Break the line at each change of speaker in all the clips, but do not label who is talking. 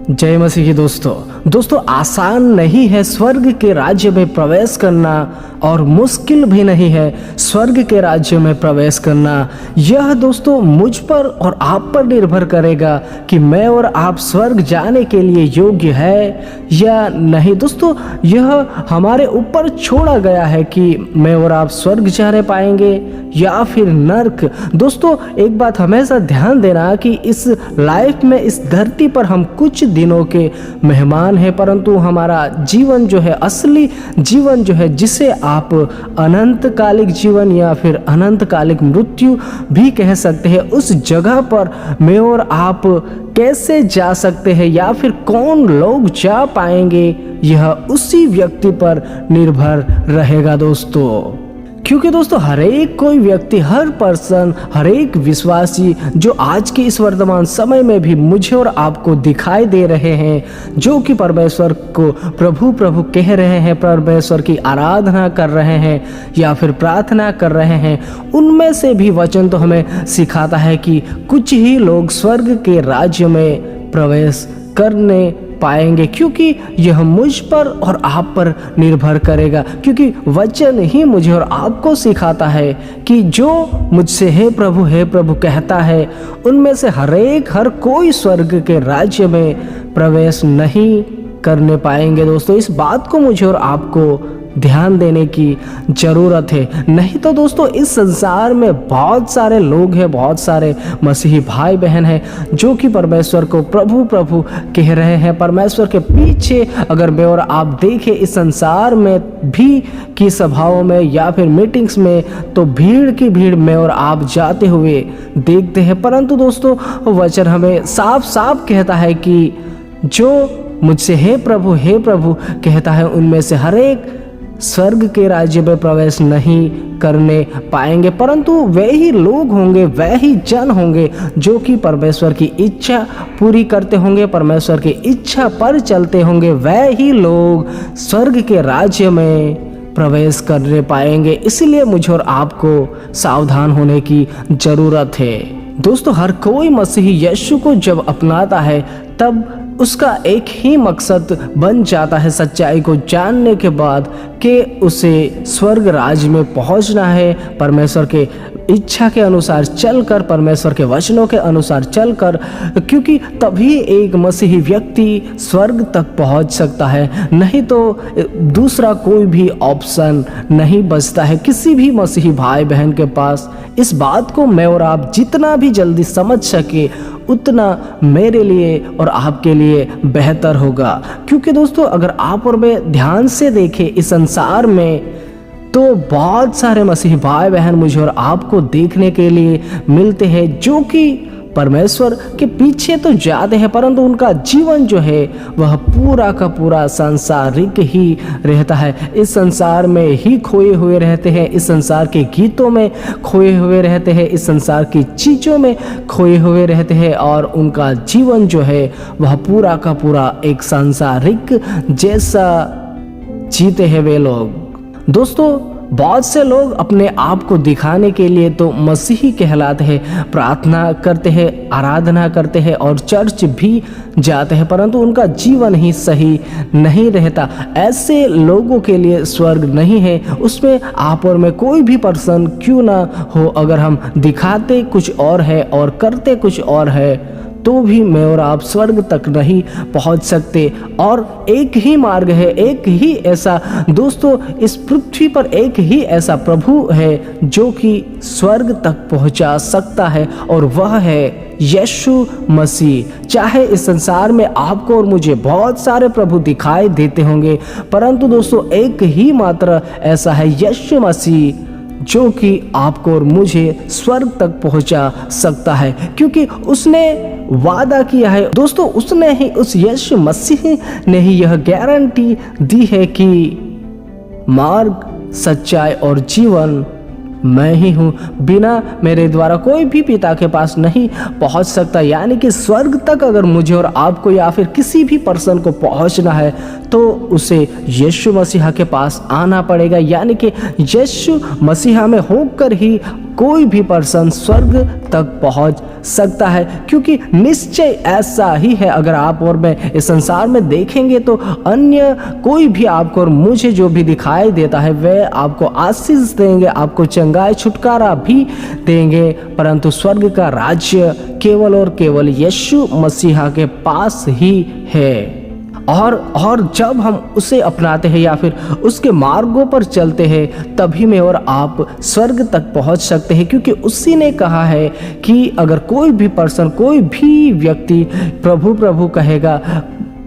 जय मसीह की दोस्तों आसान नहीं है स्वर्ग के राज्य में प्रवेश करना और मुश्किल भी नहीं है स्वर्ग के राज्य में प्रवेश करना। यह दोस्तों मुझ पर और आप पर निर्भर करेगा कि मैं और आप स्वर्ग जाने के लिए योग्य है या नहीं। दोस्तों यह हमारे ऊपर छोड़ा गया है कि मैं और आप स्वर्ग जाने पाएंगे या फिर नर्क। दोस्तों एक बात हमेशा ध्यान देना कि इस लाइफ में, इस धरती पर हम कुछ दिनों के मेहमान हैं, परंतु हमारा जीवन जो है, असली जीवन जो है, जिसे आप अनंतकालिक जीवन या फिर अनंतकालिक मृत्यु भी कह सकते हैं, उस जगह पर मैं और आप कैसे जा सकते हैं या फिर कौन लोग जा पाएंगे, यह उसी व्यक्ति पर निर्भर रहेगा दोस्तों। क्योंकि दोस्तों हर एक कोई व्यक्ति, हर पर्सन, हर एक विश्वासी जो आज के इस वर्तमान समय में भी मुझे और आपको दिखाई दे रहे हैं, जो कि परमेश्वर को प्रभु प्रभु कह रहे हैं, परमेश्वर की आराधना कर रहे हैं या फिर प्रार्थना कर रहे हैं, उनमें से भी वचन तो हमें सिखाता है कि कुछ ही लोग स्वर्ग के राज्य में प्रवेश करने पाएंगे। क्योंकि यह मुझ पर और आप पर निर्भर करेगा, क्योंकि वचन ही मुझे और आपको सिखाता है कि जो मुझसे हे प्रभु कहता है, उनमें से हर कोई स्वर्ग के राज्य में प्रवेश नहीं करने पाएंगे। दोस्तों इस बात को मुझे और आपको ध्यान देने की ज़रूरत है। नहीं तो दोस्तों इस संसार में बहुत सारे लोग हैं, बहुत सारे मसीही भाई बहन हैं जो कि परमेश्वर को प्रभु प्रभु कह रहे हैं। परमेश्वर के पीछे अगर मैं और आप देखें इस संसार में भी की सभाओं में या फिर मीटिंग्स में, तो भीड़ की भीड़ मैं और आप जाते हुए देखते हैं। परंतु दोस्तों वचन हमें साफ साफ कहता है कि जो मुझसे हे प्रभु कहता है, उनमें से हर एक स्वर्ग के राज्य में प्रवेश नहीं करने पाएंगे, परंतु वे ही लोग होंगे, वे ही जन होंगे जो कि परमेश्वर की इच्छा पूरी करते होंगे, परमेश्वर की इच्छा पर चलते होंगे। वे ही लोग स्वर्ग के राज्य में प्रवेश करने पाएंगे। इसीलिए मुझे और आपको सावधान होने की जरूरत है। दोस्तों हर कोई मसीही यीशु को जब अपनाता है तब उसका एक ही मकसद बन जाता है, सच्चाई को जानने के बाद, कि उसे स्वर्ग राज्य में पहुंचना है, परमेश्वर के इच्छा के अनुसार चलकर, परमेश्वर के वचनों के अनुसार चलकर, क्योंकि तभी एक मसीही व्यक्ति स्वर्ग तक पहुंच सकता है। नहीं तो दूसरा कोई भी ऑप्शन नहीं बचता है किसी भी मसीही भाई बहन के पास। इस बात को मैं और आप जितना भी जल्दी समझ सके उतना मेरे लिए और आपके लिए बेहतर होगा। क्योंकि दोस्तों अगर आप और मैं ध्यान से देखें इस संसार में, तो बहुत सारे मसीही भाई बहन मुझे और आपको देखने के लिए मिलते हैं जो कि परमेश्वर के पीछे तो जाते हैं, परंतु उनका जीवन जो है वह पूरा का पूरा सांसारिक ही रहता है। इस संसार में ही खोए हुए रहते हैं, इस संसार के गीतों में खोए हुए रहते हैं, इस संसार की चीज़ों में खोए हुए रहते हैं, और उनका जीवन जो है वह पूरा का पूरा एक सांसारिक जैसा जीते हैं वे लोग। दोस्तों बहुत से लोग अपने आप को दिखाने के लिए तो मसीही कहलाते हैं, प्रार्थना करते हैं, आराधना करते हैं और चर्च भी जाते हैं, परंतु उनका जीवन ही सही नहीं रहता। ऐसे लोगों के लिए स्वर्ग नहीं है। उसमें आप और मैं कोई भी पर्सन क्यों ना हो, अगर हम दिखाते कुछ और है और करते कुछ और है, तो भी मैं और आप स्वर्ग तक नहीं पहुंच सकते। और एक ही मार्ग है, एक ही ऐसा, दोस्तों इस पृथ्वी पर एक ही ऐसा प्रभु है जो कि स्वर्ग तक पहुंचा सकता है, और वह है यीशु मसीह। चाहे इस संसार में आपको और मुझे बहुत सारे प्रभु दिखाई देते होंगे, परंतु दोस्तों एक ही मात्र ऐसा है, यीशु मसीह, जो कि आपको और मुझे स्वर्ग तक पहुंचा सकता है, क्योंकि उसने वादा किया है। दोस्तों उसने ही, उस यीशु मसीह ने ही यह गारंटी दी है कि मार्ग, सच्चाई और जीवन मैं ही हूँ, बिना मेरे द्वारा कोई भी पिता के पास नहीं पहुँच सकता। यानी कि स्वर्ग तक अगर मुझे और आपको या फिर किसी भी पर्सन को पहुँचना है तो उसे यीशु मसीहा के पास आना पड़ेगा। यानी कि यीशु मसीहा में होकर ही कोई भी पर्सन स्वर्ग तक पहुंच सकता है, क्योंकि निश्चय ऐसा ही है। अगर आप और मैं इस संसार में देखेंगे तो अन्य कोई भी आपको और मुझे जो भी दिखाई देता है वह आपको आशीष देंगे, आपको चंगाई छुटकारा भी देंगे, परंतु स्वर्ग का राज्य केवल और केवल यीशु मसीहा के पास ही है। और जब हम उसे अपनाते हैं या फिर उसके मार्गों पर चलते हैं, तभी मैं और आप स्वर्ग तक पहुंच सकते हैं, क्योंकि उसी ने कहा है कि अगर कोई भी पर्सन, कोई भी व्यक्ति प्रभु प्रभु कहेगा,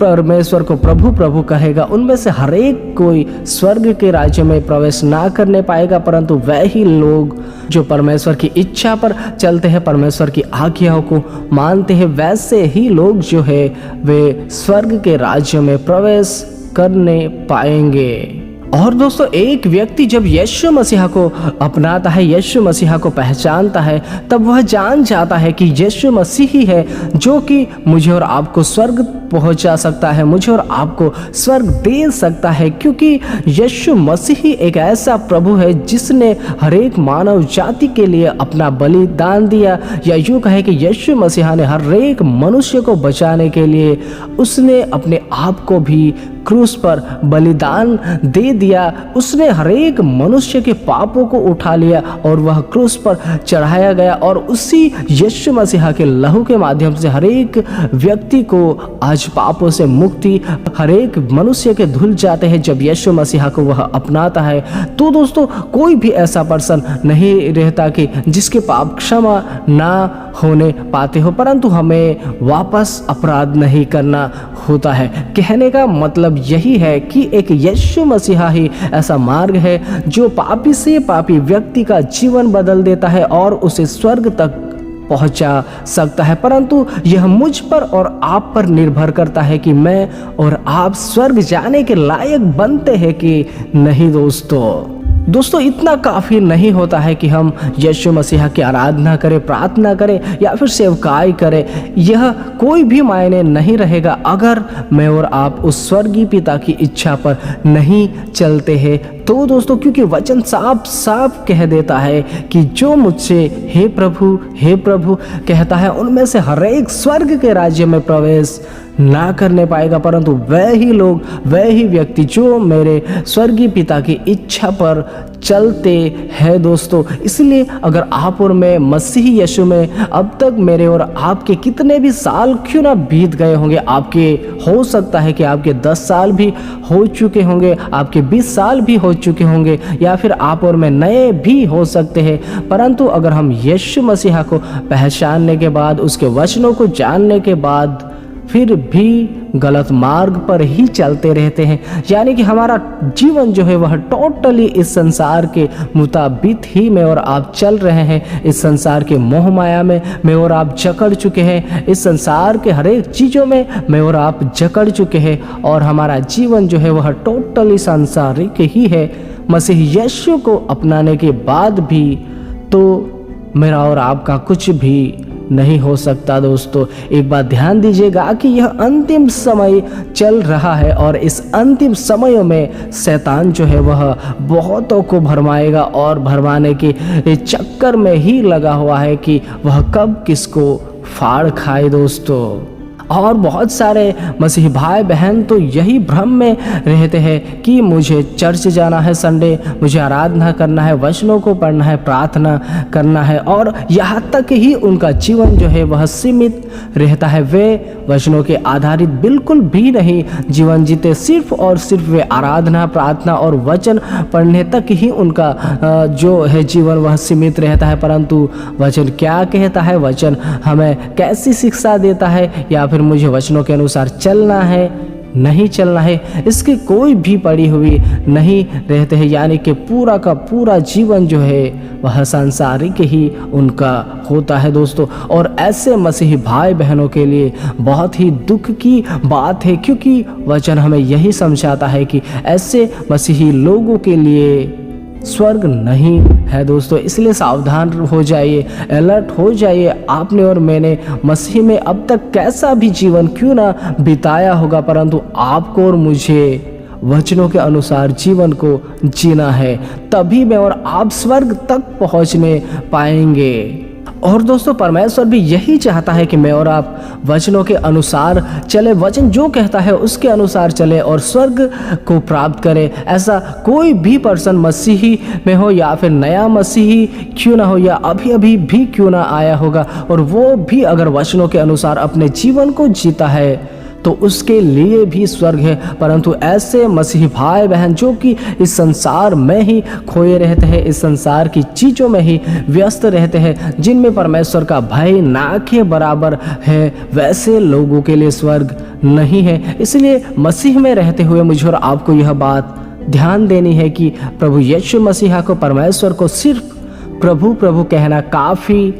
परमेश्वर को प्रभु प्रभु कहेगा, उनमें से हर एक कोई स्वर्ग के राज्य में प्रवेश ना करने पाएगा, परंतु वही लोग जो परमेश्वर की इच्छा पर चलते हैं, परमेश्वर की आज्ञाओं को मानते हैं, वैसे ही लोग जो है वे स्वर्ग के राज्य में प्रवेश करने पाएंगे। और दोस्तों, एक व्यक्ति जब यीशु मसीहा को अपनाता है, यीशु मसीहा को पहचानता है, तब वह जान जाता है कि यीशु मसीह ही है जो कि मुझे और आपको स्वर्ग पहुंचा सकता है, मुझे और आपको स्वर्ग दे सकता है, क्योंकि यीशु मसीह ही एक ऐसा प्रभु है जिसने हर एक मानव जाति के लिए अपना बलिदान दिया, या यूँ कहे कि यीशु मसीहा ने हर एक मनुष्य को बचाने के लिए उसने अपने आप को भी क्रूस पर बलिदान दे दिया। उसने हर एक मनुष्य के पापों को उठा लिया और वह क्रूस पर चढ़ाया गया, और उसी यीशु मसीहा के लहू के माध्यम से हर एक व्यक्ति को आज पापों से मुक्ति, हर एक मनुष्य के धुल जाते हैं जब यीशु मसीहा को वह अपनाता है। तो दोस्तों, कोई भी ऐसा पर्सन नहीं रहता कि जिसके पाप क्षमा ना होने पाते हो, परंतु हमें वापस अपराध नहीं करना होता है। कहने का मतलब यही है कि एक यीशु मसीहा ही ऐसा मार्ग है जो पापी से पापी व्यक्ति का जीवन बदल देता है और उसे स्वर्ग तक पहुंचा सकता है, परंतु यह मुझ पर और आप पर निर्भर करता है कि मैं और आप स्वर्ग जाने के लायक बनते हैं कि नहीं। दोस्तों, इतना काफ़ी नहीं होता है कि हम यीशु मसीहा की आराधना करें, प्रार्थना करें या फिर सेवकाई करें। यह कोई भी मायने नहीं रहेगा अगर मैं और आप उस स्वर्गीय पिता की इच्छा पर नहीं चलते हैं। तो दोस्तों, क्योंकि वचन साफ साफ कह देता है कि जो मुझसे हे प्रभु कहता है, उनमें से हर एक स्वर्ग के राज्य में प्रवेश ना करने पाएगा, परंतु वह ही लोग, वह ही व्यक्ति जो मेरे स्वर्गीय पिता की इच्छा पर चलते हैं। दोस्तों, इसलिए अगर आप और मैं मसीह यीशु में अब तक मेरे और आपके कितने भी साल क्यों ना बीत गए होंगे, आपके हो सकता है कि आपके 10 साल भी हो चुके होंगे, आपके 20 साल भी हो चुके होंगे, या फिर आप और मैं नए भी हो सकते हैं, परंतु अगर हम यीशु मसीहा को पहचानने के बाद, उसके वचनों को जानने के बाद फिर भी गलत मार्ग पर ही चलते रहते हैं, यानी कि हमारा जीवन जो है वह टोटली इस संसार के मुताबिक ही मैं और आप चल रहे हैं। इस संसार के मोह माया में मैं और आप जकड़ चुके हैं, इस संसार के हर एक चीज़ों में मैं और आप जकड़ चुके हैं, और हमारा जीवन जो है वह टोटली सांसारिक ही है। मसीह यीशु को अपनाने के बाद भी तो मेरा और आपका कुछ भी नहीं हो सकता। दोस्तों, एक बात ध्यान दीजिएगा कि यह अंतिम समय चल रहा है, और इस अंतिम समयों में शैतान जो है वह बहुतों को भरमाएगा और भरमाने के चक्कर में ही लगा हुआ है कि वह कब किसको फाड़ खाए। दोस्तों, और बहुत सारे मसीही भाई बहन तो यही भ्रम में रहते हैं कि मुझे चर्च जाना है, संडे मुझे आराधना करना है, वचनों को पढ़ना है, प्रार्थना करना है, और यहाँ तक ही उनका जीवन जो है वह सीमित रहता है। वे वचनों के आधारित बिल्कुल भी नहीं जीवन जीते, सिर्फ और सिर्फ वे आराधना, प्रार्थना और वचन पढ़ने तक ही उनका जो है जीवन वह सीमित रहता है। परंतु वचन क्या कहता है, वचन हमें कैसी शिक्षा देता है, या फिर मुझे वचनों के अनुसार चलना है नहीं चलना है, इसकी कोई भी पड़ी हुई नहीं रहते हैं, यानी कि पूरा का पूरा जीवन जो है वह सांसारिक ही उनका होता है। दोस्तों, और ऐसे मसीही भाई बहनों के लिए बहुत ही दुख की बात है, क्योंकि वचन हमें यही समझाता है कि ऐसे मसीही लोगों के लिए स्वर्ग नहीं है। दोस्तों, इसलिए सावधान हो जाइए, अलर्ट हो जाइए। आपने और मैंने मसीह में अब तक कैसा भी जीवन क्यों ना बिताया होगा, परंतु आपको और मुझे वचनों के अनुसार जीवन को जीना है, तभी मैं और आप स्वर्ग तक पहुंचने पाएंगे। और दोस्तों परमेश्वर भी यही चाहता है कि मैं और आप वचनों के अनुसार चले, वचन जो कहता है उसके अनुसार चले और स्वर्ग को प्राप्त करें। ऐसा कोई भी पर्सन मसीही में हो या फिर नया मसीही क्यों ना हो या अभी अभी भी क्यों ना आया होगा, और वो भी अगर वचनों के अनुसार अपने जीवन को जीता है तो उसके लिए भी स्वर्ग है। परंतु ऐसे मसीही भाई बहन जो कि इस संसार में ही खोए रहते हैं, इस संसार की चीज़ों में ही व्यस्त रहते हैं, जिनमें परमेश्वर का भय ना के बराबर है, वैसे लोगों के लिए स्वर्ग नहीं है। इसलिए मसीह में रहते हुए मुझे और आपको यह बात ध्यान देनी है कि प्रभु यीशु मसीहा को, परमेश्वर को सिर्फ प्रभु प्रभु कहना काफ़ी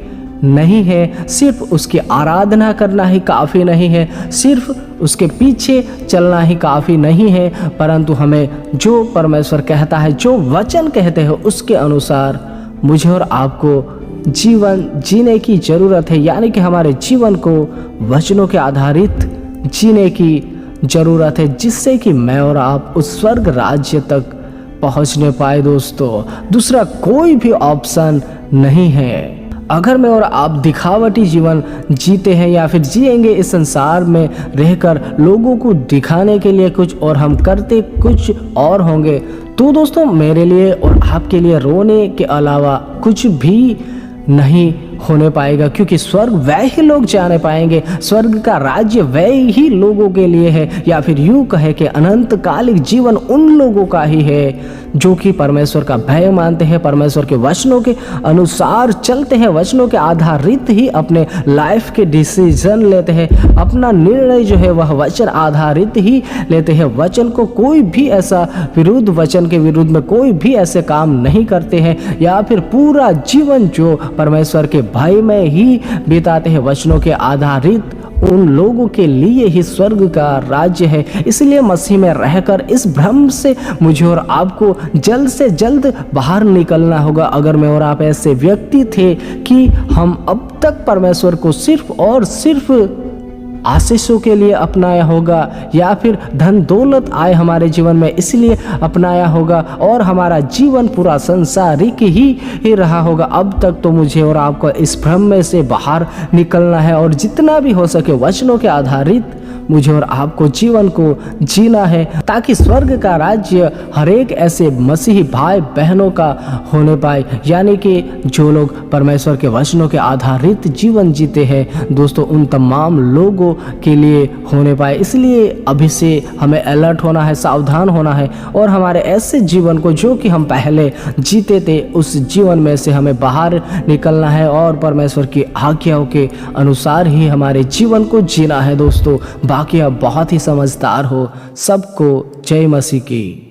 नहीं है, सिर्फ उसकी आराधना करना ही काफ़ी नहीं है, सिर्फ उसके पीछे चलना ही काफ़ी नहीं है, परंतु हमें जो परमेश्वर कहता है, जो वचन कहते हैं, उसके अनुसार मुझे और आपको जीवन जीने की ज़रूरत है। यानी कि हमारे जीवन को वचनों के आधारित जीने की ज़रूरत है, जिससे कि मैं और आप उस स्वर्ग राज्य तक पहुंचने पाए। दोस्तों दूसरा कोई भी ऑप्शन नहीं है। अगर मैं और आप दिखावटी जीवन जीते हैं या फिर जिएंगे इस संसार में रहकर लोगों को दिखाने के लिए कुछ और हम करते कुछ और होंगे, तो दोस्तों मेरे लिए और आपके लिए रोने के अलावा कुछ भी नहीं होने पाएगा, क्योंकि स्वर्ग वह ही लोग जाने पाएंगे, स्वर्ग का राज्य वह ही लोगों के लिए है, या फिर यूं कहे कि अनंतकालिक जीवन उन लोगों का ही है जो कि परमेश्वर का भय मानते हैं, परमेश्वर के वचनों के अनुसार चलते हैं, वचनों के आधारित ही अपने लाइफ के डिसीजन लेते हैं, अपना निर्णय जो है वह वचन आधारित ही लेते हैं। वचन को कोई भी ऐसा विरुद्ध, वचन के विरुद्ध में कोई भी ऐसे काम नहीं करते हैं, या फिर पूरा जीवन जो परमेश्वर के भय में ही बिताते हैं, वचनों के आधारित उन लोगों के लिए ही स्वर्ग का राज्य है। इसलिए मसीह में रहकर इस भ्रम से मुझे और आपको जल्द से जल्द बाहर निकलना होगा। अगर मैं और आप ऐसे व्यक्ति थे कि हम अब तक परमेश्वर को सिर्फ और सिर्फ आशीषों के लिए अपनाया होगा, या फिर धन दौलत आए हमारे जीवन में इसलिए अपनाया होगा, और हमारा जीवन पूरा संसारिक ही रहा होगा, अब तक तो मुझे और आपको इस भ्रम में से बाहर निकलना है और जितना भी हो सके वचनों के आधारित मुझे और आपको जीवन को जीना है, ताकि स्वर्ग का राज्य हर एक ऐसे मसीही भाई बहनों का होने पाए, यानी कि जो लोग परमेश्वर के वचनों के आधारित जीवन जीते हैं दोस्तों, उन तमाम लोगों के लिए होने पाए। इसलिए अभी से हमें अलर्ट होना है, सावधान होना है, और हमारे ऐसे जीवन को जो कि हम पहले जीते थे उस जीवन में से हमें बाहर निकलना है और परमेश्वर की आज्ञाओं के अनुसार ही हमारे जीवन को जीना है। दोस्तों बाकी आप बहुत ही समझदार हो। सबको जय मसीह की।